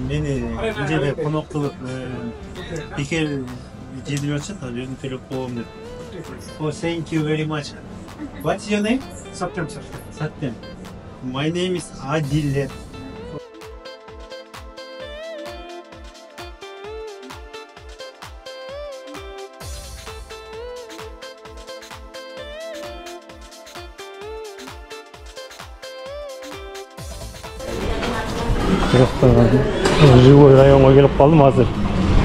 Meni bu жерде конок кылып бекер жедирип атышат, ал жерден төлөп коем деп. Oh, thank you very much. What's your name? Satyam, sir. Satyam. My name is Adil. Живой районга келип калдым азыр.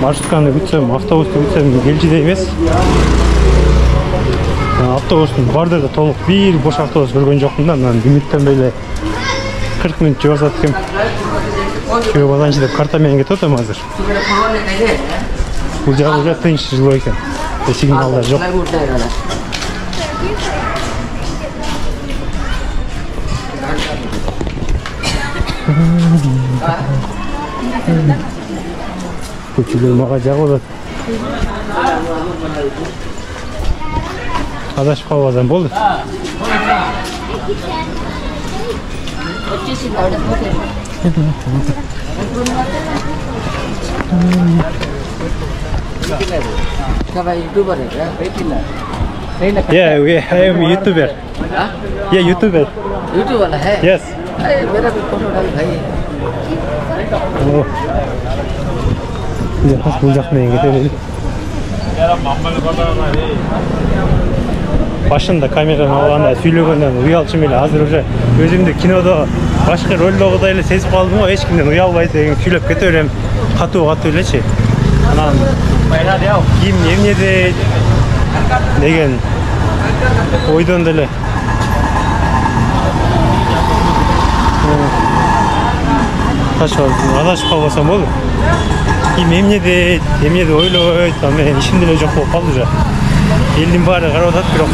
Маршрутканы күтсөм, автобусту күтсөм келчиде эмес. Автобустун бардыгы толук, бир бош автобус көргөн жокмун да. Мен үмүттөнбөй эле 40 мүнөт жибасат экем. Күйөө баланчы деп карта менен кетип атам азыр. Бул жагы уже тынч жылуу экен. Сигналдар жок. Көчөлөр мага жагылат. Адашып калбасам болду. Yeah, I am YouTuber. Yeah, YouTuber. YouTuber है? Yes. मेरा भी फोटो डाल भाई. Ya pas bulacak mı engel? Başında kameranı alanda söylөгөндөн уялчым эле азыр уже өзүмдү кинодо башка ролдогудай эле сезип калдым го, эч кимден уялбайт деген күйлөп кете берем, катуу элечи. Анан ким эмнеде деген ойдон деле адашып калбасам болду. Ким эмнеде ойлойт, мен ишимде эле жок болуп калды уже. Элдин баары карап атат, бирок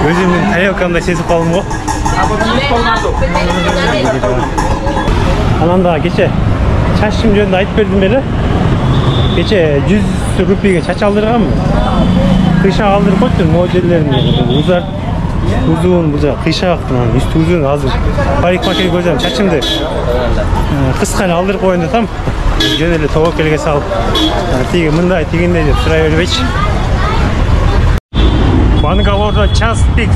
өзүмдүн тарелкамда сезип калдым го. Анан да кече чачым жөнүндө айтып бердим беле. Кече 100 рупийге чач алдырганмын. Кыйшак алдырып коюптум, моделдерин uzun buza kıyşak üstü uzun hazır parikmaker koyacağım çaçımdı kıska aldırıp koyundu tam genelde tavuk elge salıp tigi mınday tiginde deyip sıraya öyle beç Bangalore Chastix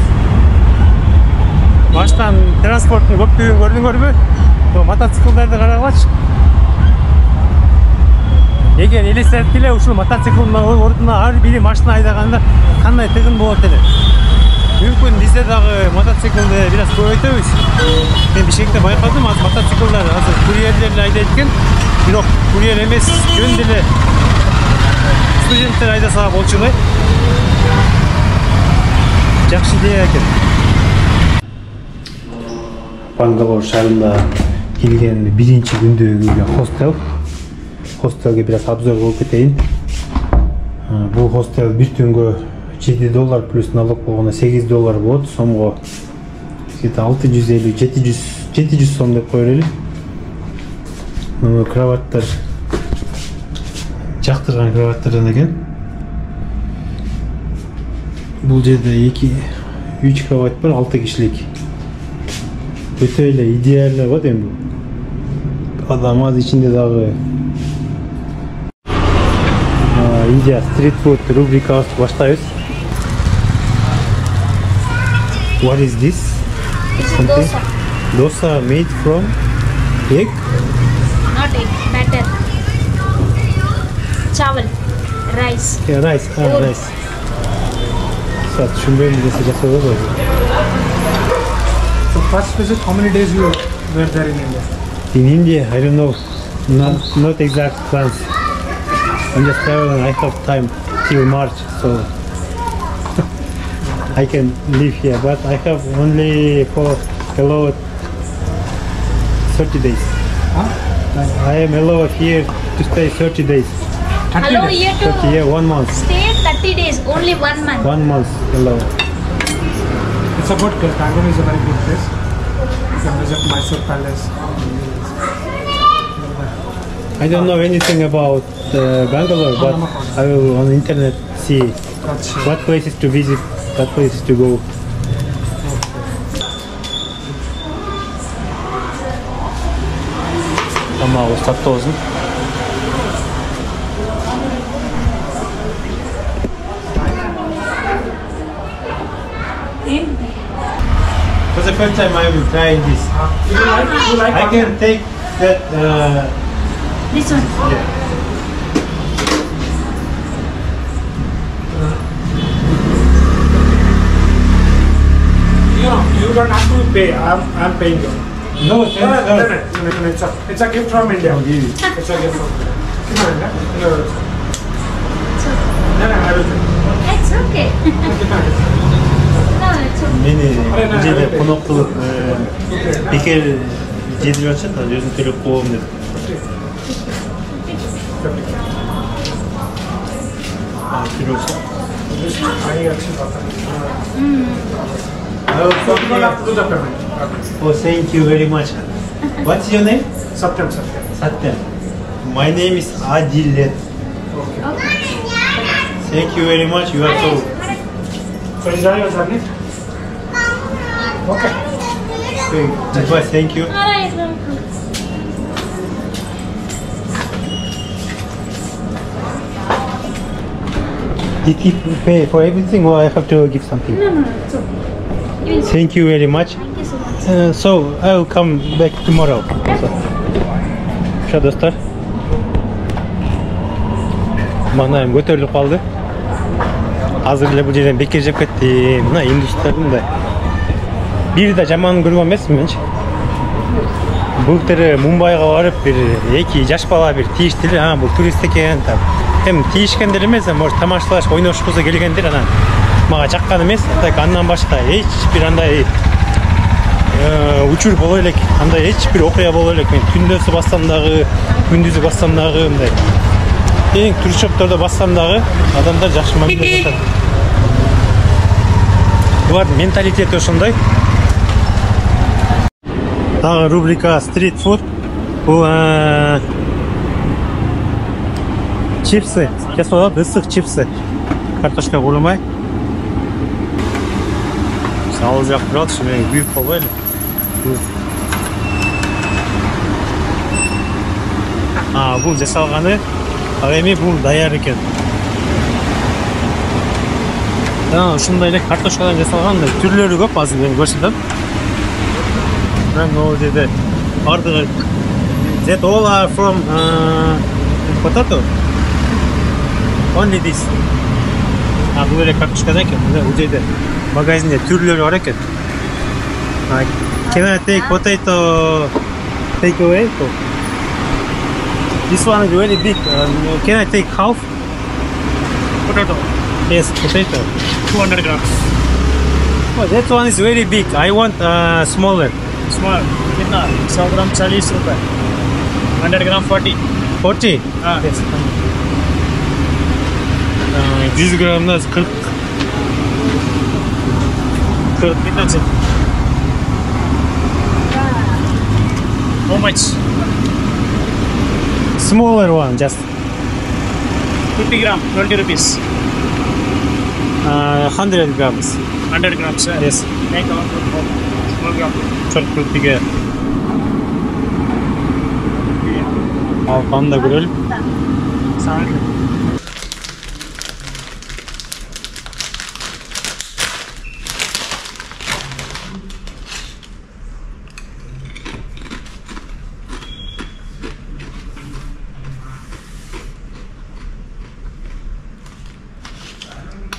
baştan transportun köptüğün gördün mü? Bu mototsiklerde karalaç eğer elesертиле ушул мотоциклдин ордуна ар бири машина айдаганда кандай тыгын болот эле мүмкүн бизде дагы мотоциклды бир аз көбөйтөбүз. Мен бишкекте байкадым, азыр мотоциклдар азыр курьерлер айдайт экен. Бирок курьер эмес, жөн деле студенттер айдаса болчу эле. Жакшы идея экен. Бангалор шаарында келген биринчи күндөгү хостел. Хостелге бир аз обзор кылып кетейин. Бул хостел бир түнгө $7 плюс налог болгондо $8 болот. Сомго где-то 650-700 сом деп кое берели. Кроваттар жактырган кроваттардан экен. Бул жерде 2-3 кровать бар, 6 кишилик. Өтө эле идеалдуу болот эми. Адам аз ичинде дагы India street food рубрикасы баштайбыз. What is this? Dosa. Dosa made from egg? Not egg, batter. Chawal, rice. Yeah, rice. Rice. So, So first visit, how many days you were there in India? in India, I don't know. Not exact plans. I'm just traveling. I have time till March, so I can live here. But I have only for allowed 30 days. Huh? I am allowed here to stay 30 days. 30 Hello, days. here to 30, yeah, 1 month. stay 30 days, only 1 month. 1 month allowed. It's a good place. Bangalore is a very good place. You can visit Mysore Palace. I don't know anything about Bangalore, but I will on the internet see what places to visit, what places to go. Tamağımız tatlı olsun. For the first time I will try this. You like I can take that. This one. Yeah. You don't have to pay. I'm paying you. No, No, thanks. it's a gift from India. Give it. It's a gift from India. No, I will pay. It's okay. No, it's okay. Meni bu жерде конок кылып бекер жедирип атышат, өзүм төлөп коем деп. I actually got that. You don't have to do the payment. Oh, thank you very much. What's your name? Satyam. Satyam. My name is Adilet. Thank you very much. You are so. So enjoy your journey. Okay. Goodbye. Thank you. Alright. Did he pay for everything or I have to give something? No, it's okay. You will- Thank you very much. Thank you so much. So I will come back tomorrow. Şu dostlar. Маңайым көтеріліп қалды. Азыр эле бул жерден бекер жеп кеттим. Мына индустардың да бир да жаман көргөн эмесмин менчи. Былтыр Мумбайга барып бир эки жаш бала бир тийиштилер. Бул турист экен деп. Hem тийишкендер эмес, может тамашалаш, ойношкуза келгендер, анан мага жаккан эмес. Так андан башка эч бир андай учур боло элек, андай эч бир окуя боло элек. Мен түндөсү бассам дагы, күндүзү бассам дагы мындай. Эң туршоптордо бассам дагы адамдар жакшы мамиле жасат. Булардын менталитети ошондой. Дагы рубрика Street Food. Бул чипсы. Сейчас вот ысык чипсы. Картошка курумай. Салып жак турат, мен büyük болбой эле. Бул жасалганы, ал эми бул даяр экен. Ушундай эле картошкадан жасалган түрлөрү көп, азыр мен көрсөтөм. Могу жерде бардыгы. That all are from potato. Only this. Бул эле картошкадан экен. Бул жерде магазинде түрлөрү бар экен. Can I take potato take away? This one is very big. Can I take half? Potato. Yes, potato. 200 grams. Oh, that one is very big. I want smaller. Small. कितना 100 ग्राम 40 रुपए 100 ग्राम 40 40? हाँ. Yes. 100 gramdan 40. 40 कितना चाहिए? How much? Smaller one, just 50 gram 20 rupees 100 grams. 100 grams sir. Yes. Make a small gram. Çok kültüge. Alkanı da görelim.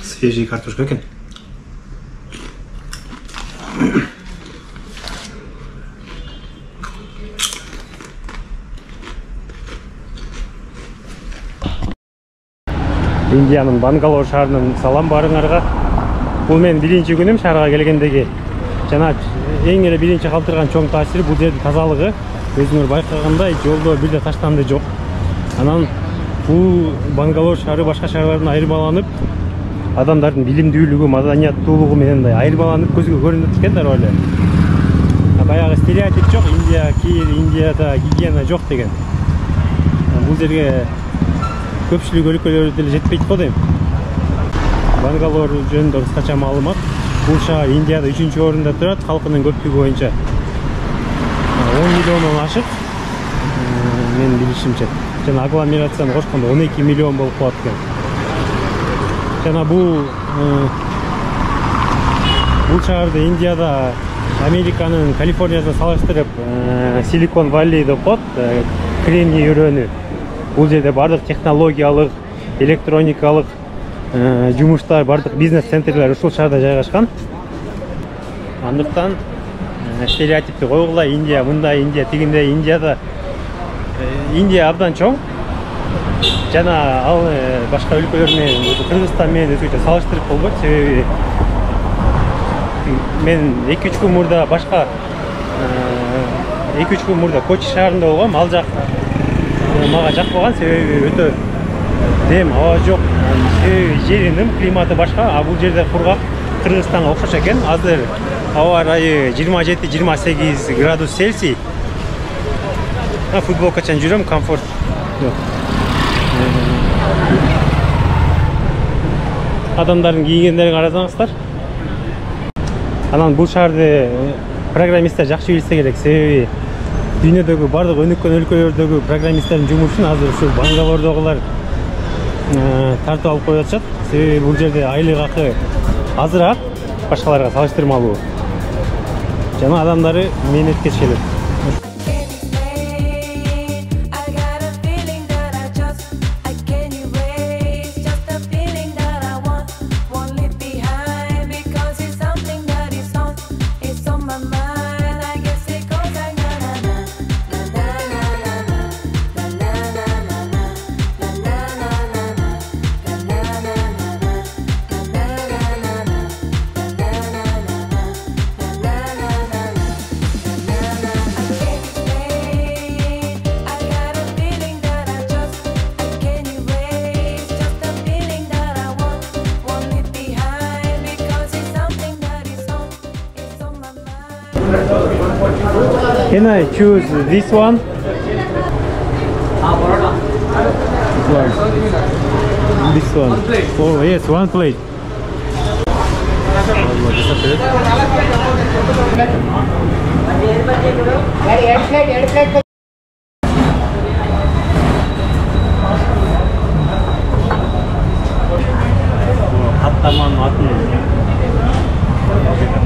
Свежий картошка екен. Индияның Бангалор шаарынан салам барыңарга. Бул мен биринчи күнүм шаарга келгендеги. Жана эң эле биринчи калтырган чоң таасири бул жердин тазалыгы. Өзүңөр байкагандай жолдо бир да таштанды жок. Анан бул Бангалор шаары башка шаарлардан айырмаланып, адамдардын билимдүүлүгү, маданияттуулугу менен айырмаланып көзгө көрүнүп экен да эле. Баягы стереотип жок, Индияда гигиена жок деген. Бул жерге көпчүлүк өлкөлөр деле жетпейт го дейм. Бангалор жөнүндө кыскача маалымат. Бул шаар Индияда 3-орунда турат, калкынын көптүгү боюнча 10 миллиондон ашык. менин билишимче. Жана агломерацияны кошкондо 12 миллион болуп калат экен. Жана бул шаарды Индияда Американын Калифорнияда салыштырып Силикон Валли деп коет, Кремний өрөөнү. Бул жерде бардык технологиялык, электроникалык жумуштар, бардык бизнес центрлер ушул шаарда жайгашкан. Андыктан стереотипти койгула, Индия мындай, Индия тигиндей. Индия абдан чоң. Жана ал башка өлкөлөр менен, Кыргызстан менен өзгөчө салыштырып болбойт. Себеби мен 2-3 күн мурда башка 2-3 күн мурда Кочи шаарында болгом. Ал жак мага жакпаган, себеби өтө дем аба жок. Жеринин климаты башка, а бул жерде кургак, Кыргызстанга окшош экен. Азыр аба ырайы 27-28 градус Цельсий. Футболкачан жүрөм, комфорт жок. Адамдардын кийгендерин карасаңыздар. Анан бул шаарды программисттер жакшы билсе керек, себеби дүйнөдөгү бардык өнүккөн өлкөлөрдөгү программисттердин жумушун азыр ушул Бангалордогулар тартып алып коюп атышат. Себеби бул жерде айлык акы азыраак башкаларга салыштырмалуу. Жана адамдары мээнеткеч келет. Can I choose this one? This one. Oh yes, one plate. Каттаманын атын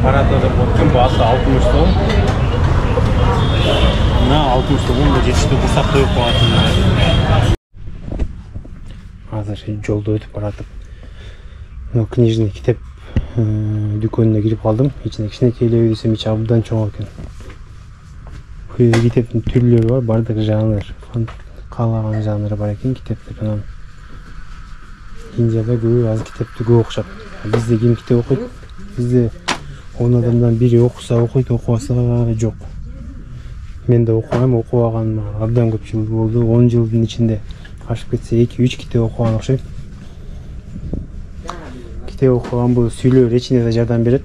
парадада болчун, баасы 60 сом. На 60 сомго жетиштүү курсак коюп коюшат. Азыр жолдо өтүп баратып, книжный китеп дүкөнүнө кирип калдым. Ичинде кичинекей эле десем, ичи абдан чоң экен. Бул китептин түрлөрү бар, бардык жанр, каалаган жанры бар экен китептер. Анан Индияда көбү аз китепти көп окушат. Бизде ким китеп окуйт? Бизде 10 адамдан бири окуса окуйт, окубаса жок. Мен да окугам, окубаганыма абдан көп жыл болду. 10 жылдын ичинде ашып кетсе 2-3 китеп окуган окшойт. Китеп окуган бул сүйлөө речине да жардам берет.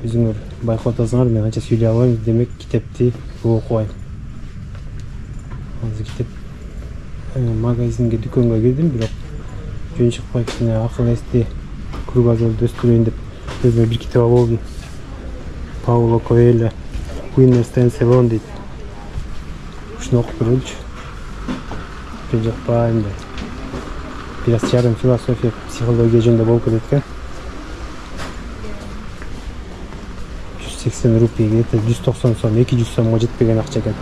Өзүңөр байкап атасыңар, мен анча сүйлөй албайм, демек китепти көп окубайм. Азыр китеп магазинге, дүкөнгө кирдим, бирок жөн чыкпай кичине акыл эсти, кругозорду өстүрөйүн деп өзүмө бир китеп алып алдым. Пауло Коэльо, Winner Stands Alone дейт. Ушуну окуп көрөлүчү. Мен жакпайм да. Бир аз жарым философия, психология жөнүндө болуп кетет экен. 180 рупий, где-то 190 сом, 200 сомго жетпеген акча экен.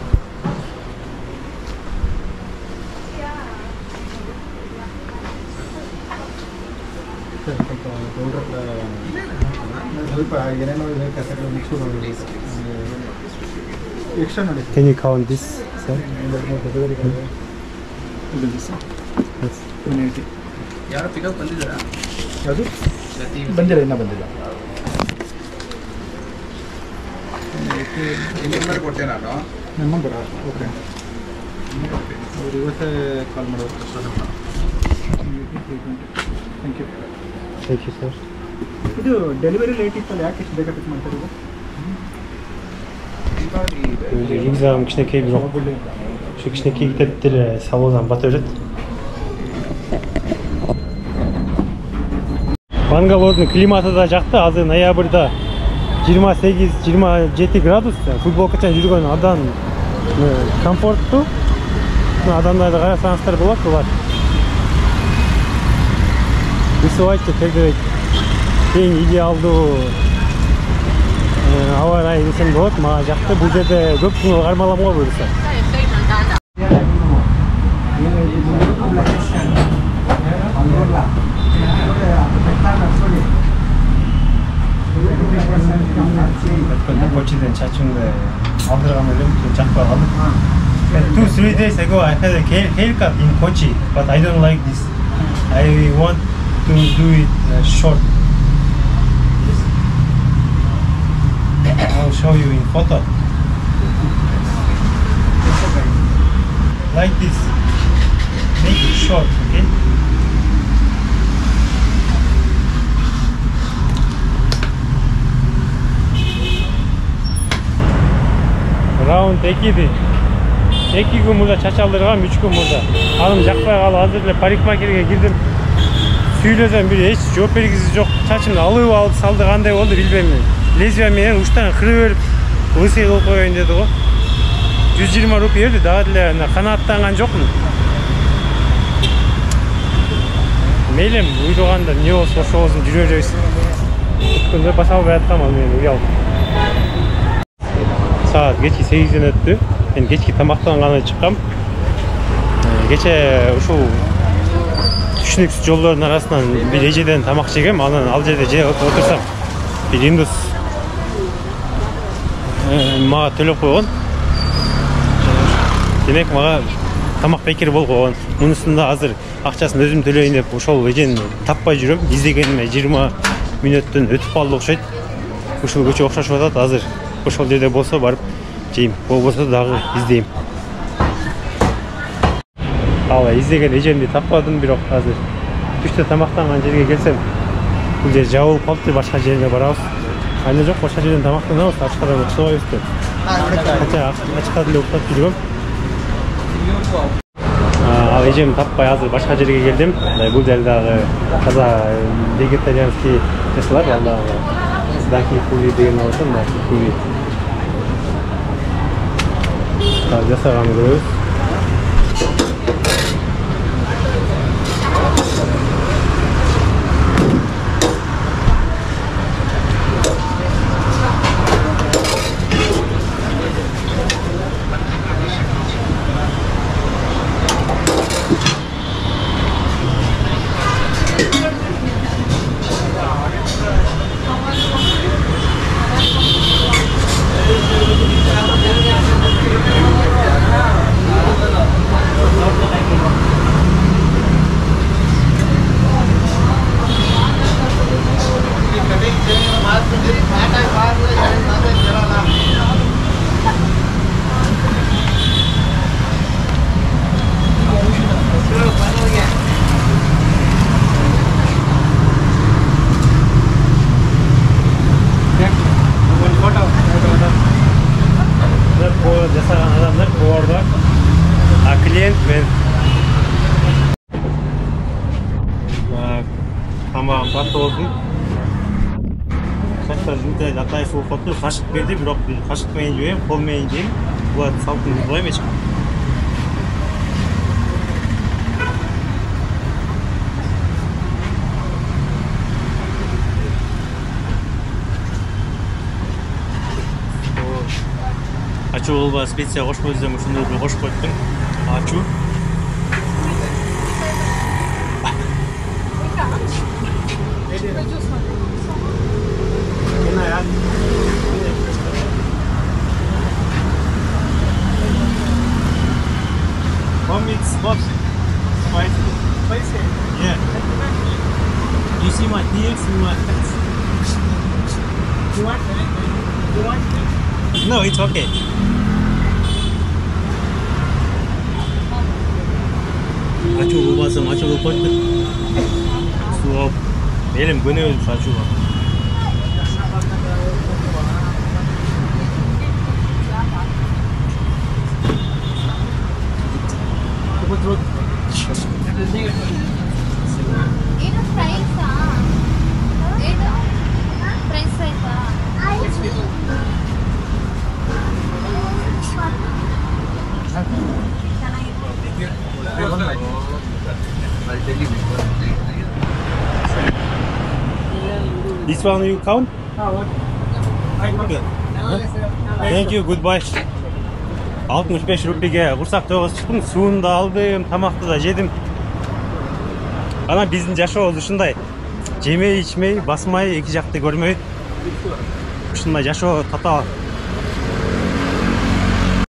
Can you count this, sir? ಯಾರು pickup ಬಂದಿದ್ದೀರಾ? ಯಾವುದು ಬಂದಿಲ್ಲ, ಇನ್ನೂ ಬಂದಿಲ್ಲ. Number ಕೊಟ್ಟೆ ನಾನು. Number okay. ಅವ್ರು ಇವತ್ತೇ ಕಾಲ್ ಮಾಡೋರು. Thank you. Thank you, sir. ಇದು ಡೆಲಿವರಿ ಲೇಟ್ ಇತ್ತಲ್ಲ, ಯಾಕೆ ಇಷ್ಟು ಬೇಗ ಪಿಕ್ ಮಾಡ್ತಾರೆ ಇದು? Рюкзагым кичинекей бирок ушу кичинекей китептер салондан бата берет. Бангалордун климаты да жакты. Азыр ноябрда 28-27 градус. Футболкачан жүргөн абдан комфорттуу. адамдарды қарасаңыздар болады бұлар. Рисовать тегерек ең идеалдуу ауа райы десем болады. Маған жақты. Бұл жерде көп күн қармаламын ғой бұйырса. Kochi'den Chachung'da aldırgan ölüm çakpa kaldım. 2-3 days ago I had a haircut in Kochi, but I don't like this. I want to do it short. I'll show you in photo. Like this. Make it short, okay? Раунд 2'di. 2 gün burada çaç aldırgam, 3 gün burada. Hanım jakpay kalıp azыр эле парикмахерге кирдим. Сүйлөсөм бир эч жооп бергиси жок. Чачымды алып салды, кандай болду билбейм. Лезвие менен уштан кырып берип, лысый кылып коеюн деди го. 120 рупий берди, дагы деле канааттанган жокмун. Мейлим, буйруганда эмне болсо ошо болсун, жүрө беребиз. Күндө басалып жаткам ал менен уял. Saat geçki 8'den öttü. Ben geçki tamaqtangana çıkkam. Geçe uşul түшүнүксүз жолдордун арасынан бир эжеден тамак жегем, анан ал жерде же отурсам бир индус мага төлөп койгон. Демек мага тамак бекер болуп койгон. Мунусунда азыр акчасын өзүм төлөйүн деп ошол эжени таппай жүрөм. Издегениме 20 мүнөттөн өтүп калды окшойт. Ушул көчө окшошуп атат азыр. Ошол жерде болсо барып жейм, болбосо дагы издейм. Ал издеген эжемди таппадым, бирок азыр түштө тамактанган жерге келсем, бул жер жабылып калыптыр, башка жерге барабыз. Айна жок, башка жерден тамактанабыз, ачкадан уктабайбыз деп. Ачка деле уктап жүргөм. Ал эжемди таппай азыр башка жерге келдим. Бул жер дагы таза вегетарианский нерселер, ал дагы Даки кули деген болсо, даки кули. Жасаган көрөбүз. Tamam, tatlı oldu. Saçlar жынтай атайы суып қотты, қашық берді, бирок қашық менен жіберем, қол менен жейм. Бұлар салтын бұлай емес. Ачу болба специя қошып өзім, ушундай бир қошып қойдым. Ачу. It's what? Spicy. Spicy? Yeah. You see my tears in my hands? You want it? You want it? No, it's okay. Ачу болбасам, ачу болуп койду. Сууп. Элим көнөбүз ачууга. This one you count? Thank you, goodbye. 65 rupiye kursak toğuz çıktım, suunu da aldım, tamaқты da жедім. Ана биздин жашоо ушундай. Жемей, ичмей, басмай, эки жакты көрмөй. Ушундай жашоо татаал.